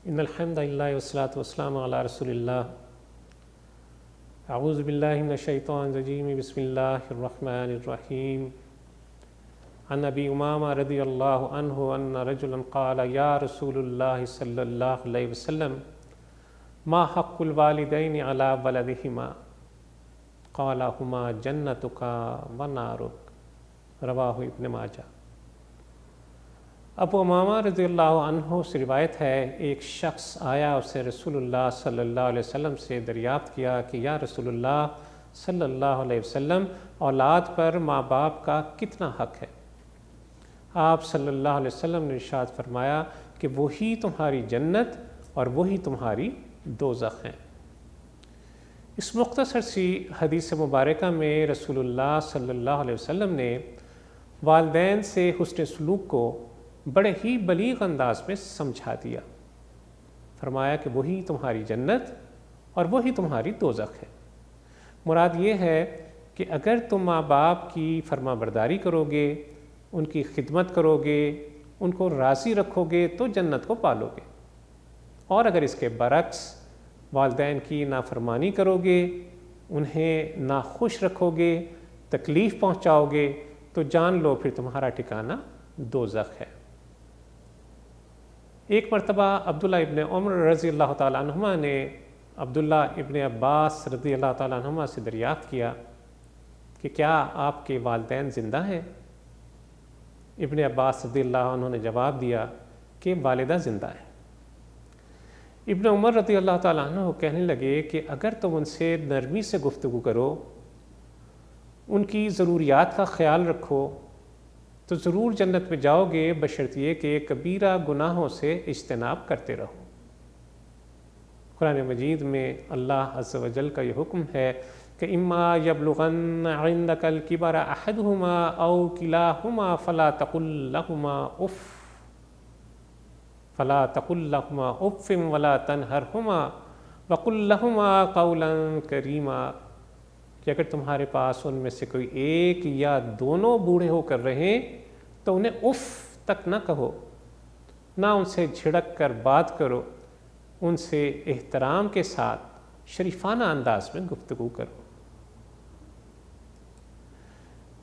ان الحمد للہ والصلاۃ والسلام علی رسول اللہ اعوذ باللہ من الشیطان الرجیم بسم اللہ الرحمن الرحیم عن ابی امامہ رضی اللہ عنہ ان رجلا قال یا رسول اللہ صلی اللہ علیہ وسلم ما حق الوالدین علی ولدہما قال ہما جنتک و نارک، رواہ ابن ماجہ۔ ابو امامہ رضی اللہ عنہ سے روایت ہے، ایک شخص آیا، اسے رسول اللہ صلی اللہ علیہ وسلم سے دریافت کیا کہ یا رسول اللہ صلی اللہ علیہ وسلم، اولاد پر ماں باپ کا کتنا حق ہے؟ آپ صلی اللہ علیہ وسلم نے ارشاد فرمایا کہ وہی تمہاری جنت اور وہی تمہاری دوزخ ہیں۔ اس مختصر سی حدیث مبارکہ میں رسول اللہ صلی اللہ علیہ وسلم نے والدین سے حسن سلوک کو بڑے ہی بلیغ انداز میں سمجھا دیا۔ فرمایا کہ وہی تمہاری جنت اور وہی تمہاری دوزخ ہے۔ مراد یہ ہے کہ اگر تم ماں باپ کی فرما برداری کرو گے، ان کی خدمت کرو گے، ان کو راضی رکھو گے تو جنت کو پالو گے، اور اگر اس کے برعکس والدین کی نافرمانی کرو گے، انہیں ناخوش رکھو گے، تکلیف پہنچاؤ گے تو جان لو پھر تمہارا ٹھکانہ دوزخ ہے۔ ایک مرتبہ عبداللہ ابن عمر رضی اللہ تعالیٰ عنہما نے عبداللہ ابن عباس رضی اللہ تعالیٰ عنہما سے دریافت کیا کہ کیا آپ کے والدین زندہ ہیں؟ ابن عباس رضی اللہ عنہ نے جواب دیا کہ والدہ زندہ ہے۔ ابن عمر رضی اللہ تعالیٰ عنہ کہنے لگے کہ اگر تم ان سے نرمی سے گفتگو کرو، ان کی ضروریات کا خیال رکھو تو ضرور جنت میں جاؤ گے، بشرط یہ کہ کبیرہ گناہوں سے اجتناب کرتے رہو۔ قرآن مجید میں اللہ عز و جل کا یہ حکم ہے کہ اما یبلغن عندک الکبر احدہما او کلاہما فلا تقل لہما اف ولا تنہرہما وقل لہما قولا کریما، کہ اگر تمہارے پاس ان میں سے کوئی ایک یا دونوں بوڑھے ہو کر رہیں تو انہیں اف تک نہ کہو، نہ ان سے جھڑک کر بات کرو، ان سے احترام کے ساتھ شریفانہ انداز میں گفتگو کرو۔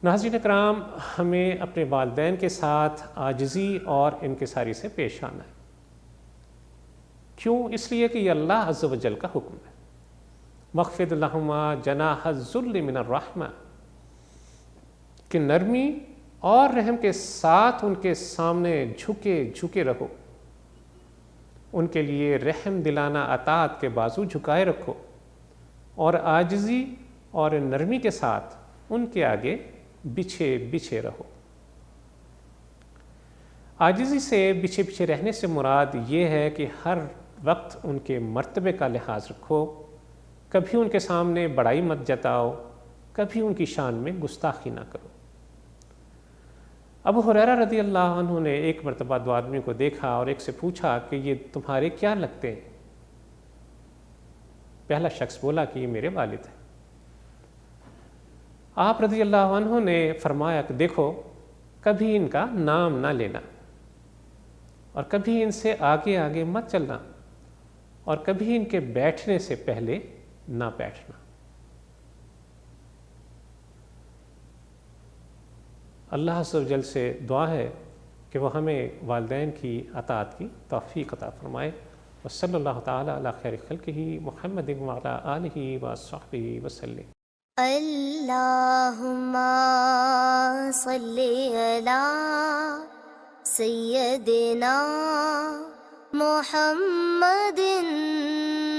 ناظرین اکرام، ہمیں اپنے والدین کے ساتھ عاجزی اور انکساری سے پیش آنا ہے۔ کیوں؟ اس لیے کہ یہ اللہ عز و جل کا حکم ہے، وَاخْفِضْ لَهُمَا جَنَاحَ الذُّلِّ مِنَ الرَّحْمَةِ، کہ نرمی اور رحم کے ساتھ ان کے سامنے جھکے رہو، ان کے لیے رحم دلانہ اطاعت کے بازو جھکائے رکھو، اور عاجزی اور نرمی کے ساتھ ان کے آگے بچھے رہو۔ عاجزی سے بچھے رہنے سے مراد یہ ہے کہ ہر وقت ان کے مرتبے کا لحاظ رکھو، کبھی ان کے سامنے بڑائی مت جتاؤ، کبھی ان کی شان میں گستاخی نہ کرو۔ ابو ہریرہ رضی اللہ عنہ نے ایک مرتبہ دو آدمی کو دیکھا اور ایک سے پوچھا کہ یہ تمہارے کیا لگتے ہیں؟ پہلا شخص بولا کہ یہ میرے والد ہیں۔ آپ رضی اللہ عنہ نے فرمایا کہ دیکھو، کبھی ان کا نام نہ لینا، اور کبھی ان سے آگے مت چلنا، اور کبھی ان کے بیٹھنے سے پہلے نہ بیٹھنا۔ اللہ عز و جل سے دعا ہے کہ وہ ہمیں والدین کی اطاعت کی توفیق عطا فرمائے۔ وصلی اللہ تعالی علی خیر خلقہ محمد وعلی آلہ وصحبہ وسلم۔ اللہم صلی علی سیدنا محمد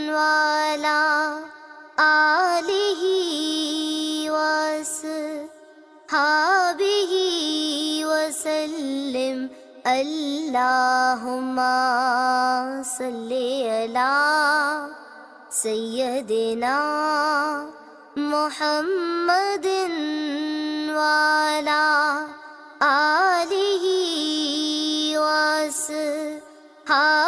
وعلی آلہ وصحبہ وسلم۔ اللہم صلی علی سیدنا محمد وعلی آلہ وصحبہ